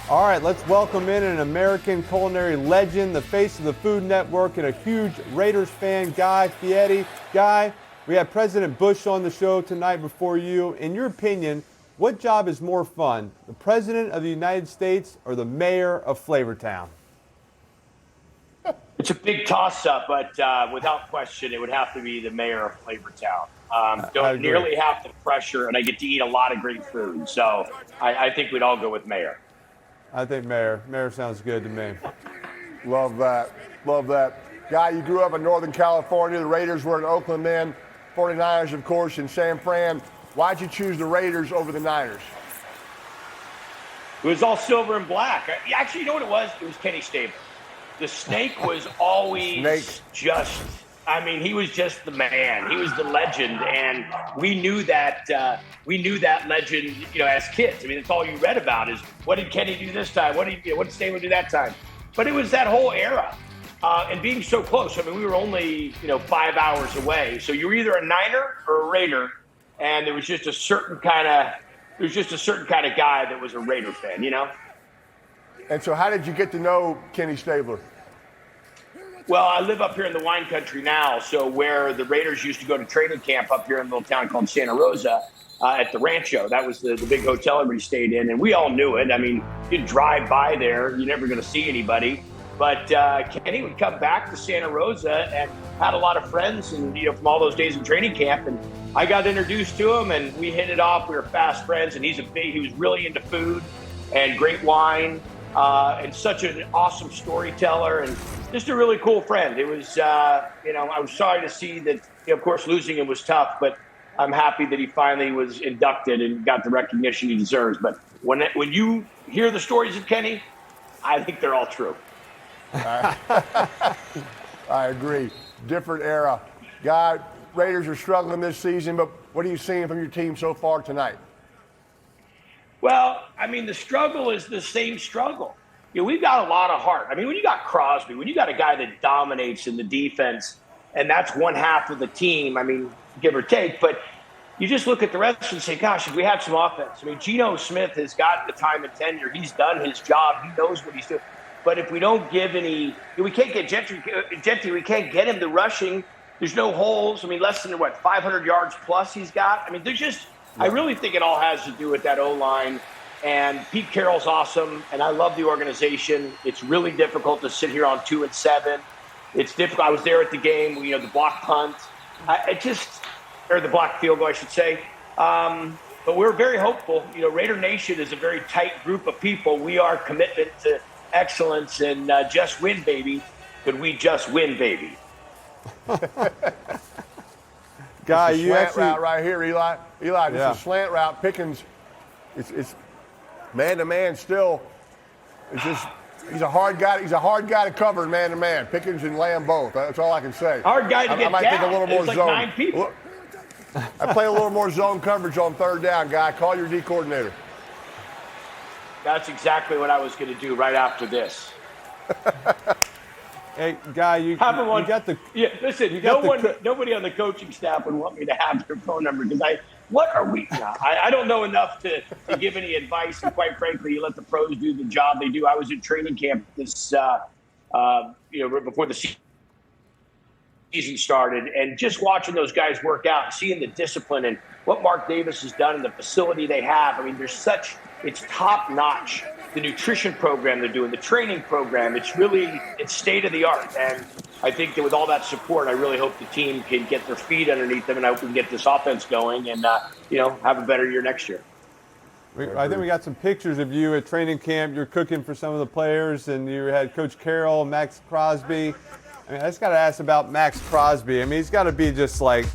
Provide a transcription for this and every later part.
All right, let's welcome in an American culinary legend, the face of the Food Network, and a huge Raiders fan, Guy Fieri. Guy, we have President Bush on the show tonight before you. In your opinion, what job is more fun, the President of the United States or the Mayor of Flavortown? It's a big toss-up, but without question, it would have to be the Mayor of Flavortown. Don't nearly have the pressure, and I get to eat a lot of great food. So I think we'd all go with Mayor. I think Mayor. Mayor sounds good to me. Love that. Love that. Guy, you grew up in Northern California. The Raiders were an Oakland men. 49ers, of course, in San Fran. Why'd you choose the Raiders over the Niners? It was all silver and black. Actually, you know what it was? It was Kenny Stabler. The Snake was always just, I mean, he was just the man. He was the legend, and we knew that legend, you know, as kids. I mean, that's all you read about is what did Kenny do this time? What did Stabler do that time? But it was that whole era, and being so close. I mean, we were only 5 hours away, so you were either a Niner or a Raider, and there was just a certain kind of guy that was a Raider fan, you know. And so how did you get to know Kenny Stabler? Well, I live up here in the wine country now, so where the Raiders used to go to training camp up here in a little town called Santa Rosa at the Rancho. That was the big hotel everybody stayed in, and we all knew it. I mean, you'd drive by there, you're never going to see anybody. But Kenny would come back to Santa Rosa and had a lot of friends and, from all those days in training camp. And I got introduced to him, and we hit it off. We were fast friends, and he was really into food and great wine. And such an awesome storyteller and just a really cool friend. It was, I was sorry to see that, of course, losing him was tough, but I'm happy that he finally was inducted and got the recognition he deserves. But when you hear the stories of Kenny, I think they're all true. I agree. Different era. Guy, Raiders are struggling this season, but what are you seeing from your team so far tonight? Well, I mean, the struggle is the same struggle. We've got a lot of heart. I mean, when you got Crosby, when you got a guy that dominates in the defense, and that's one half of the team, I mean, give or take, but you just look at the rest and say, gosh, if we had some offense. I mean, Geno Smith has got the time and tenure. He's done his job. He knows what he's doing. But if we don't give any – we can't get Gentry, we can't get him the rushing. There's no holes. I mean, less than, 500 yards plus he's got? I mean, there's just – I really think it all has to do with that O-line. And Pete Carroll's awesome, and I love the organization. It's really difficult to sit here on 2-7. It's difficult. I was there at the game, the block punt. Or the block field goal, I should say. But we're very hopeful. Raider Nation is a very tight group of people. We are committed to excellence and just win, baby. Could we just win, baby? Guy, you actually route right here, Eli. Eli, this is a slant route. Pickens, it's man-to-man still. It's just he's a hard guy. He's a hard guy to cover man-to-man. Pickens and Lamb both. That's all I can say. Hard guy to get I might down. think a little more like zone. 9 people. I play a little more zone coverage on third down, Guy. Call your D coordinator. That's exactly what I was going to do right after this. Hey, Guy, you got the – Yeah, listen, nobody on the coaching staff would want me to have their phone number because I don't know enough to give any advice. And quite frankly, you let the pros do the job they do. I was in training camp this, before the season started, and just watching those guys work out and seeing the discipline and what Mark Davis has done and the facility they have. I mean, it's top notch. The nutrition program they're doing, the training program, it's state of the art. And I think that with all that support, I really hope the team can get their feet underneath them, and I hope we can get this offense going and, have a better year next year. I think we got some pictures of you at training camp. You're cooking for some of the players, and you had Coach Carroll, Max Crosby. I mean, I just got to ask about Max Crosby. I mean, he's got to be just like,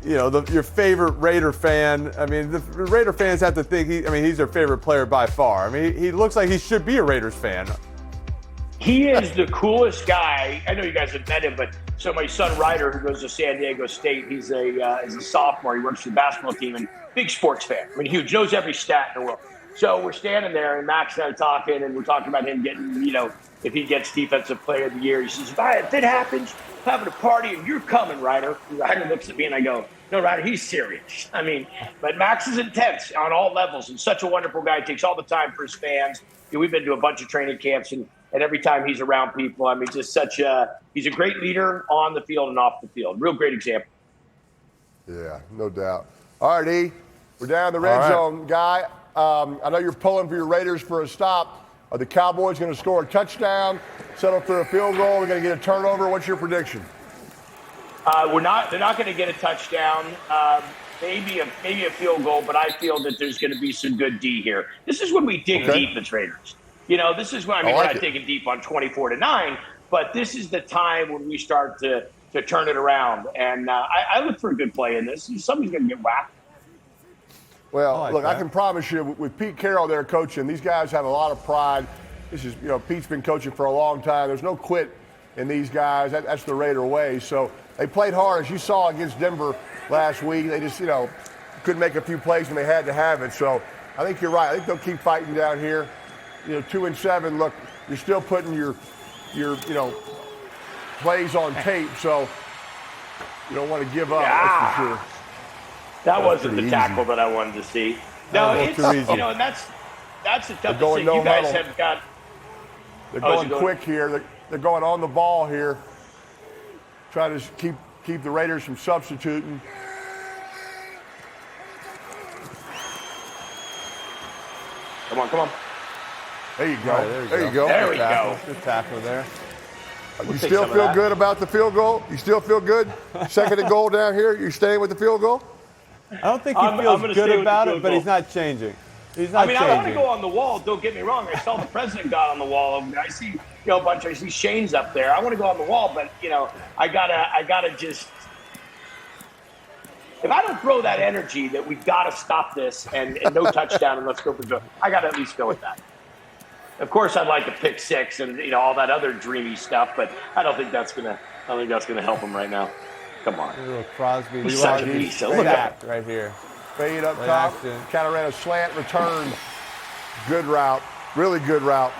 your favorite Raider fan. I mean, the Raider fans have to think he's their favorite player by far. I mean, he looks like he should be a Raiders fan. He is the coolest guy. I know you guys have met him, but so my son Ryder, who goes to San Diego State, he's a sophomore. He works for the basketball team and big sports fan. I mean, huge, knows every stat in the world. So we're standing there, and Max and I are talking, and we're talking about him getting, if he gets Defensive Player of the Year. He says, if it happens, I'm having a party, and you're coming, Ryder. And Ryder looks at me, and I go, No, Ryder, he's serious. I mean, but Max is intense on all levels and such a wonderful guy. He takes all the time for his fans. We've been to a bunch of training camps, and every time he's around people, I mean, just he's a great leader on the field and off the field. Real great example. Yeah, no doubt. All right, E, we're down the red zone, guy. I know you're pulling for your Raiders for a stop. Are the Cowboys going to score a touchdown, settle for a field goal? We're going to get a turnover. What's your prediction? They're not going to get a touchdown. Maybe a field goal, but I feel that there's going to be some good D here. This is when we dig deep as Raiders. This is when we're not digging deep on 24-9, but this is the time when we start to turn it around. And I look for a good play in this. Somebody's going to get whacked. Well, I can promise you, with Pete Carroll there coaching, these guys have a lot of pride. This is, Pete's been coaching for a long time. There's no quit in these guys. That's the Raider way. So they played hard, as you saw against Denver last week. They just, couldn't make a few plays when they had to have it. So I think you're right. I think they'll keep fighting down here. 2-7. Look, you're still putting your plays on tape, so you don't want to give up. That's for sure. That wasn't the tackle that I wanted to see. No, it's and that's the toughest thing. You guys have got. They're going quick here. They're going on the ball here. Trying to keep the Raiders from substituting. Come on. There you go. Right, there you go. There we go. Good tackle there. You still feel good about the field goal? You still feel good? Second and goal down here. You staying with the field goal? I don't think he feels good about it, but he's not changing. He's not changing. I want to go on the wall. Don't get me wrong. I saw the president got on the wall. I see, I see Shane's up there. I want to go on the wall, but I gotta just. If I don't throw that energy that we gotta stop this and no touchdown and let's go for joy, I gotta at least go with that. Of course, I'd like to pick six and all that other dreamy stuff, but I don't think that's gonna help him right now. Come on. Little Crosby. He's such a beast. Look at that right here. Fade up top. Kind of ran a slant return. Good route. Really good route.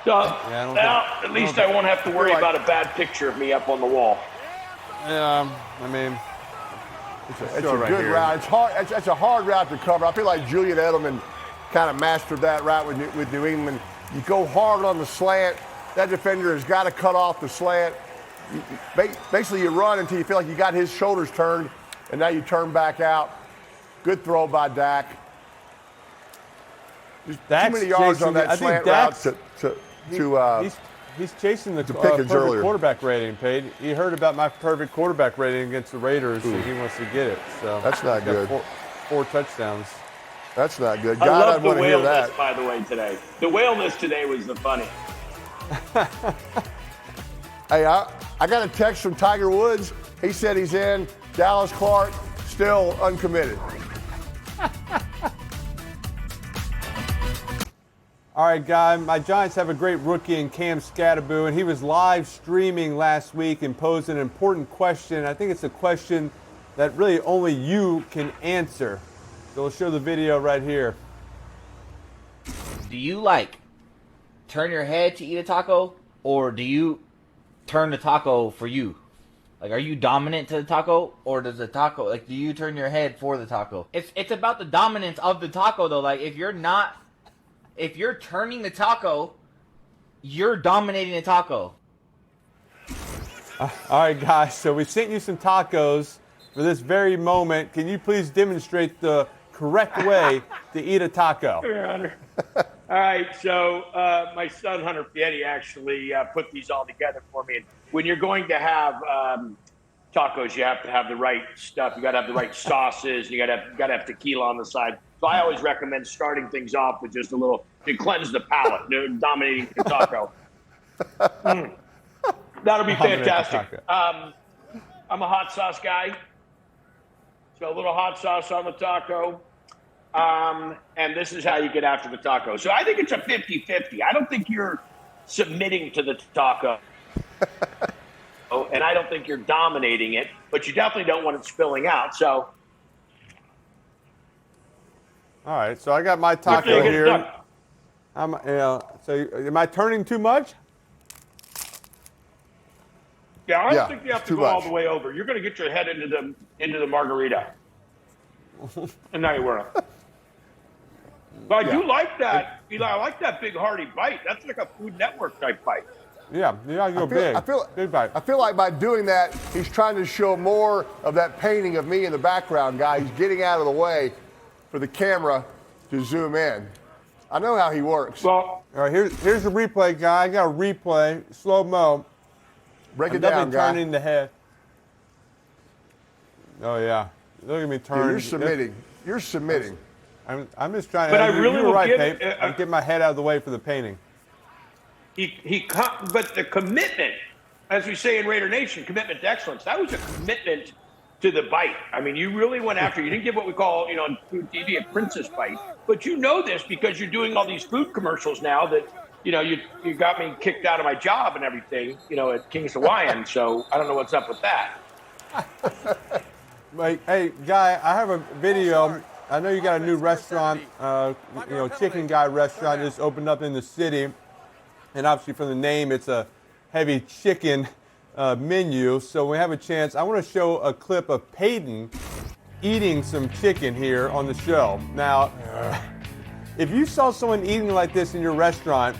So, at least I won't have to worry about a bad picture of me up on the wall. Yeah, I mean, it's a good route. It's hard. It's a hard route to cover. I feel like Julian Edelman kind of mastered that route with New England. You go hard on the slant. That defender has got to cut off the slant. Basically, you run until you feel like you got his shoulders turned, and now you turn back out. Good throw by Dak. There's too many yards on that slant route he's chasing the perfect quarterback rating, Peyton. He heard about my perfect quarterback rating against the Raiders, and he wants to get it. So that's not good. Four touchdowns. That's not good. I love the whale list, by the way, today. The whale list today was the funny. Hey, I got a text from Tiger Woods. He said he's in. Dallas Clark, still uncommitted. All right, guy, my Giants have a great rookie in Cam Scattaboo, and he was live streaming last week and posed an important question. I think it's a question that really only you can answer. So we'll show the video right here. Do you turn your head to eat a taco, or do you turn the taco for you? Are you dominant to the taco, or does the taco, do you turn your head for the taco? It's about the dominance of the taco, though. If you're turning the taco, you're dominating the taco. All right, guys, so we sent you some tacos for this very moment. Can you please demonstrate the correct way to eat a taco? Here, Hunter. All right, so my son, Hunter Fieri, actually put these all together for me. And when you're going to have tacos, you have to have the right stuff. You got to have the right sauces. You got to have tequila on the side. So I always recommend starting things off with just a little to cleanse the palate, dominating the taco. That'll be fantastic. I'm a hot sauce guy, so a little hot sauce on the taco. And this is how you get after the taco. So I think it's a 50-50. I don't think you're submitting to the taco. And I don't think you're dominating it, but you definitely don't want it spilling out. So, all right. So I got my taco here. So am I turning too much? Yeah, I don't think you have to go all much. the way over. You're going to get your head into the margarita, and now you wear it. But I do like that, Eli. I like that big hearty bite. That's like a Food Network type bite. Yeah, you gotta go big. Big bite. I feel like by doing that, he's trying to show more of that painting of me in the background, guy. He's getting out of the way for the camera to zoom in. I know how he works. Well, All right, here's the replay, guy. I got a replay, slow mo. Break it I'm down, definitely guy. turning the head. Oh yeah, look at me turn. You're submitting. You're submitting. I'm just trying to. But I really you were will right, give Pate. it, I'm getting my head out of the way for the painting. But the commitment, as we say in Raider Nation, commitment to excellence. That was a commitment to the bite. I mean, you really went after. You didn't give what we call, on food TV, a princess bite. But you know this because you're doing all these food commercials now that, you got me kicked out of my job and everything, at King's Hawaiian. So I don't know what's up with that. Hey, Guy, I have a video. I know you got a new restaurant, Chicken Guy restaurant just opened up in the city. And obviously from the name, it's a heavy chicken menu. So when we have a chance, I want to show a clip of Peyton eating some chicken here on the show. Now, if you saw someone eating like this in your restaurant,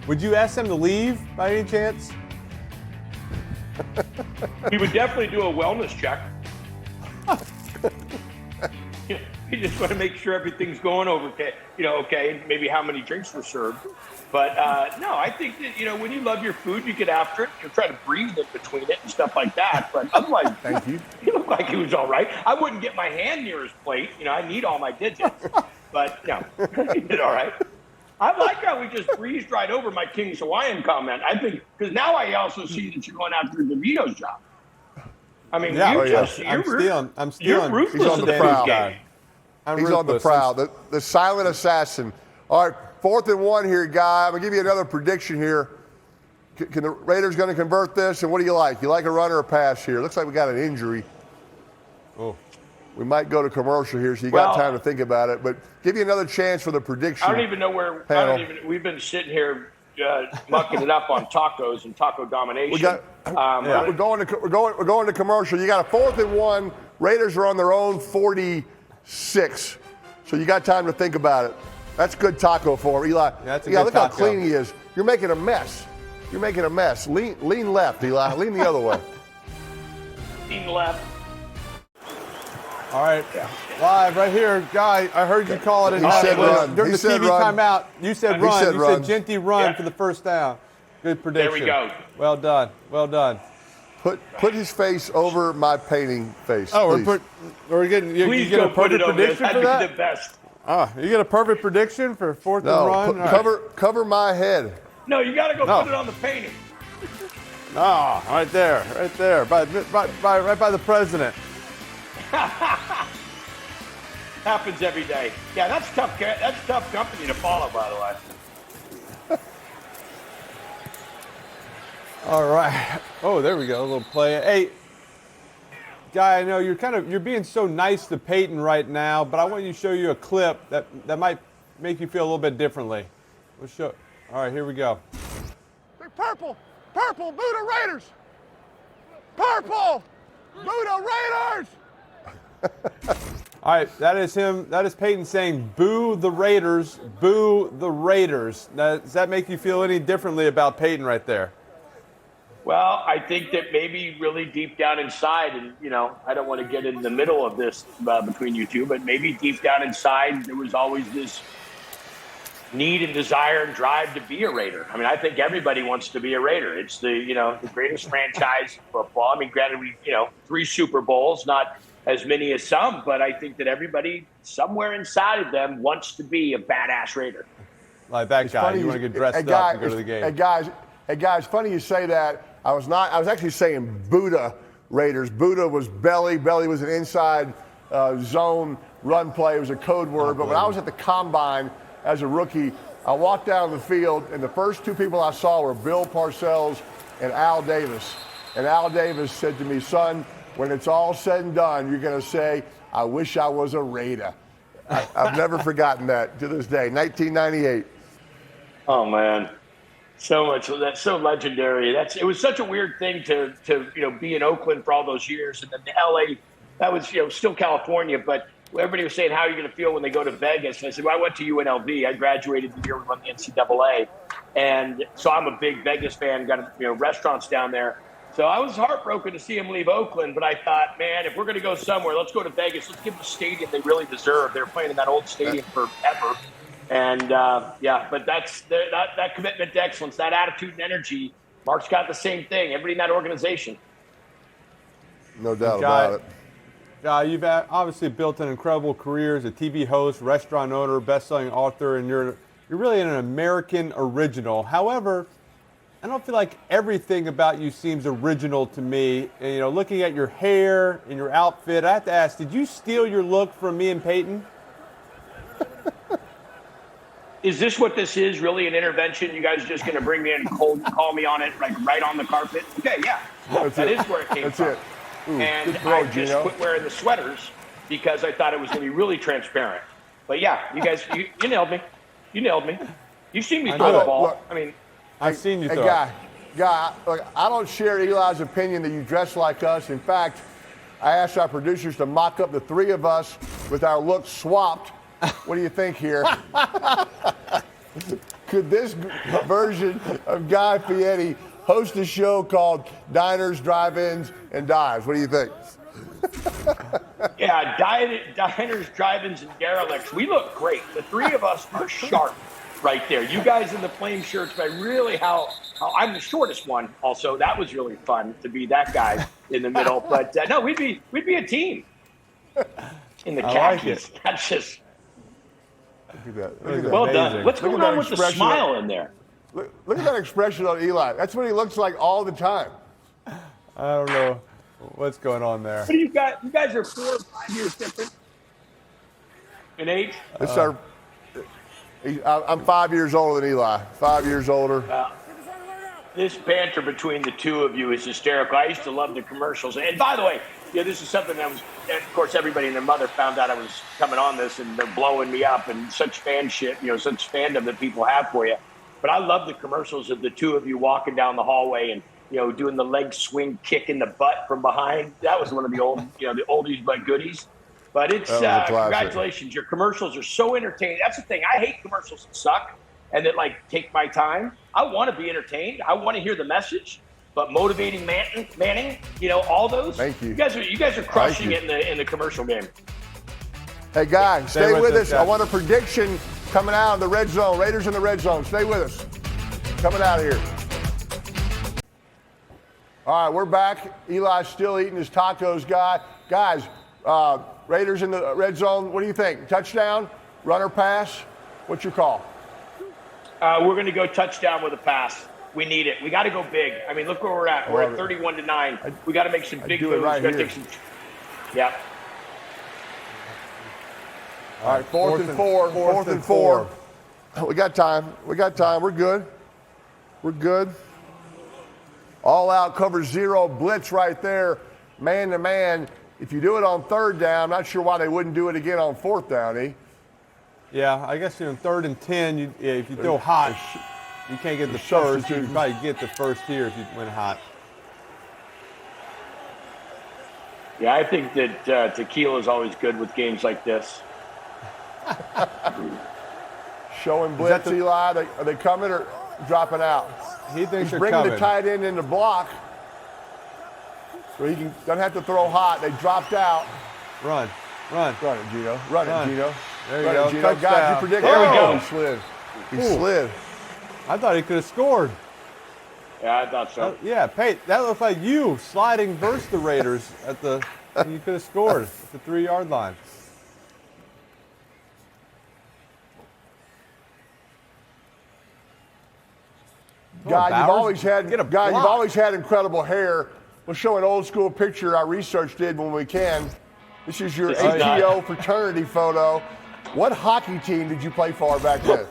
would you ask them to leave by any chance? He would definitely do a wellness check. You just want to make sure everything's going over, okay, maybe how many drinks were served. But no, I think that, when you love your food, you get after it. You try to breathe in between it and stuff like that. But otherwise, Thank you. He looked like he was all right. I wouldn't get my hand near his plate. I need all my digits. But, he did all right. I like how we just breezed right over my King's Hawaiian comment. I think, because now I also see that you're going after DeVito's job. I mean, Yeah, I'm stealing. You're ruthless He's on in the this prowl. game. He's on the prowl. The silent assassin. All right, 4th and 1 here, Guy. I'm going to give you another prediction here. Can the Raiders going to convert this? And what do you like? You like a run or a pass here? Looks like we got an injury. Oh. We might go to commercial here, so you got time to think about it. But give you another chance for the prediction. I don't even know where. We've been sitting here mucking it up on tacos and taco domination. We're going to commercial. You got a 4th and 1. Raiders are on their own 46. So you got time to think about it. That's good taco for him, Eli. That's a Eli, good look taco. how clean he is. You're making a mess. Lean left, Eli. Lean the other way. Lean left. All right, live right here, Guy. I heard you call it He said run. during He the said TV run. timeout. You said run. said You run. said Genty run for the first down. Good prediction. There we go. Well done. Well done. Put his face over my painting face. Oh, please. we're getting you Please get a go put it perfect over there. prediction for That'd be that. the best. You get a perfect prediction for 4th and run. No, All right. cover my head. No, you got to go put it on the painting. Oh, right there, right by the president. Happens every day. Yeah, that's tough. That's tough company to follow, by the way. All right. Oh, there we go. A little play. Hey, Guy, I know you're being so nice to Peyton right now, but I want to show you a clip that might make you feel a little bit differently. We'll show. All right, here we go. They're purple, Buddha Raiders. Purple, Buddha Raiders. All right, that is him. That is Peyton saying, "Boo the Raiders, boo the Raiders." Now, does that make you feel any differently about Peyton right there? Well, I think that maybe really deep down inside, and I don't want to get in the middle of this between you two, but maybe deep down inside there was always this need and desire and drive to be a Raider. I mean, I think everybody wants to be a Raider. It's the greatest franchise in football. I mean, granted, 3 Super Bowls, not as many as some, but I think that everybody somewhere inside of them wants to be a badass Raider. Like that guy, you want to get dressed up and go to the game. Hey guys, funny you say that. I was actually saying Buddha Raiders. Buddha was belly. Belly was an inside zone run play. It was a code word. But when I was at the combine as a rookie, I walked down the field, and the first 2 people I saw were Bill Parcells and Al Davis. And Al Davis said to me, "Son, when it's all said and done, you're going to say, 'I wish I was a Raider.'" I've never forgotten that to this day. 1998. Oh man. So much. That's so legendary. It was such a weird thing to be in Oakland for all those years, and then the LA. That was still California, but everybody was saying, "How are you going to feel when they go to Vegas?" And I said, "Well, I went to UNLV. I graduated the year we won the NCAA, and so I'm a big Vegas fan. Got restaurants down there. So I was heartbroken to see him leave Oakland, but I thought, man, if we're going to go somewhere, let's go to Vegas. Let's give them a stadium they really deserve. They're playing in that old stadium forever." And but that's that commitment to excellence, that attitude and energy. Mark's got the same thing. Everybody in that organization. No doubt about it. You've obviously built an incredible career as a TV host, restaurant owner, best-selling author, and you're really an American original. However, I don't feel like everything about you seems original to me. And, looking at your hair and your outfit, I have to ask, did you steal your look from me and Peyton? Is this what this is, really an intervention? You guys are just going to bring me in and call me on it, like right on the carpet? Okay, yeah. That is where it came from. That's it. Ooh, and I just quit wearing the sweaters because I thought it was going to be really transparent. But yeah, you guys, you nailed me. You nailed me. You've seen me throw the ball. Look, I've seen you throw it. Guy, look, I don't share Eli's opinion that you dress like us. In fact, I asked our producers to mock up the three of us with our looks swapped. What do you think here? Could this version of Guy Fieri host a show called Diners, Drive-Ins, and Dives? What do you think? Yeah, diners, drive-ins, and derelicts. We look great. The three of us are sharp right there. You guys in the plain shirts, but really how I'm the shortest one. Also, that was really fun to be that guy in the middle. But no, we'd be a team in the khakis. Like That's just. Look at that. Well done. What's going on with the smile in there? Look at that expression on Eli. That's what he looks like all the time. I don't know what's going on there. What do you got? You guys are 4 or 5 years different in age. I'm 5 years older than Eli. 5 years older. This banter between the two of you is hysterical. I used to love the commercials. And by the way, this is something that was, and of course, everybody and their mother found out I was coming on this, and they're blowing me up, and such fanship, such fandom that people have for you. But I love the commercials of the two of you walking down the hallway and, doing the leg swing kick in the butt from behind. That was one of the old, the oldies but goodies. But it's congratulations. Your commercials are so entertaining. That's the thing. I hate commercials that suck and that take my time. I want to be entertained. I want to hear the message. But motivating Manning, all those. Thank you. You guys are crushing it in the commercial game. Hey, guys, stay with us. I want a prediction coming out of the red zone. Raiders in the red zone. Stay with us. Coming out of here. All right, we're back. Eli's still eating his tacos, guys. Raiders in the red zone. What do you think? Touchdown, runner pass? What's your call? We're going to go touchdown with a pass. We need it. We got to go big. I mean, look where we're at. We're at 31-9. We got to make some big moves. Right here. Yeah. All right, fourth and four. We got time. We're good. All out, cover zero, blitz right there, man to man. If you do it on third down, I'm not sure why they wouldn't do it again on fourth down, E. Yeah, I guess in 3rd and 10, if you throw hot, you can't get the first. You can probably get the first here if you went hot. Yeah, I think that tequila is always good with games like this. Showing blitz, Eli. Are they coming or dropping out? He thinks He's bringing the tight end in the block, so he doesn't have to throw hot. They dropped out. Run it, Gino. Run it, Gino. There you go. Gino. Guys, you predict. There we go. He slid. I thought he could have scored. Yeah, I thought so. Yeah, Pate, that looked like you sliding versus the Raiders you could have scored at the 3-yard line. Guy, you've always had incredible hair. We'll show an old school picture our research did when we can. This is your ATO fraternity photo. What hockey team did you play for back then?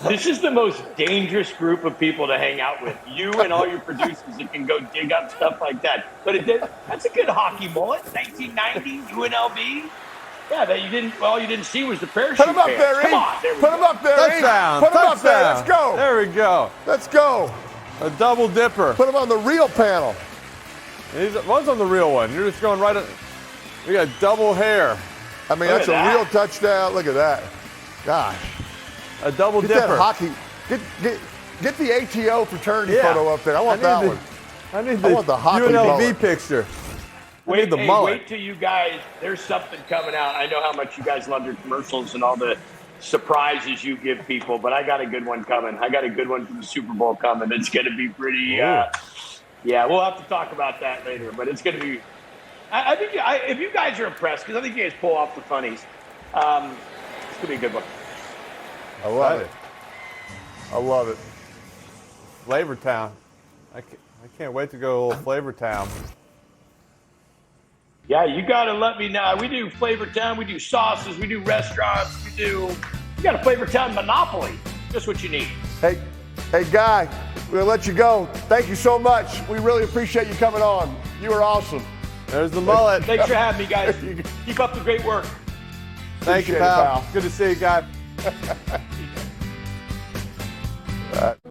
This is the most dangerous group of people to hang out with. You and all your producers that can go dig up stuff like that. But that's a good hockey mullet. 1990, UNLV. Yeah, that you didn't. All you didn't see was the parachute. Put him up pants. there, Come E. on, there we Put go. him up there, Touchdown. E. Put him up there. Touchdown. Let's go. There we go. Let's go. A double dipper. Put him on the real panel. One's on the real one. You're just going right. We got double hair. I mean, Look that's at a that. real touchdown. Look at that. Gosh. A double Get dipper. that hockey. Get the ATO fraternity Yeah. photo up there. I want that one. I need I want the hockey UNLV mullet. picture. Wait, the mullet. wait till you guys. There's something coming out. I know how much you guys love your commercials and all the surprises you give people, but I got a good one coming. I got a good one from the Super Bowl coming. It's going to be pretty. Yeah, we'll have to talk about that later, but it's going to be. I think if you guys are impressed, because I think you guys pull off the funnies, it's going to be a good one. I love it. I love it. Flavor Town. I can't wait to go to Flavor Town. Yeah, you got to let me know. We do Flavor Town. We do sauces. We do restaurants. You got a Flavor Town monopoly. Just what you need. Hey, Guy, we're going to let you go. Thank you so much. We really appreciate you coming on. You are awesome. There's the mullet. Thanks for having me, guys. Keep up the great work. Thank you, Appreciate it, pal. Good to see you, guy.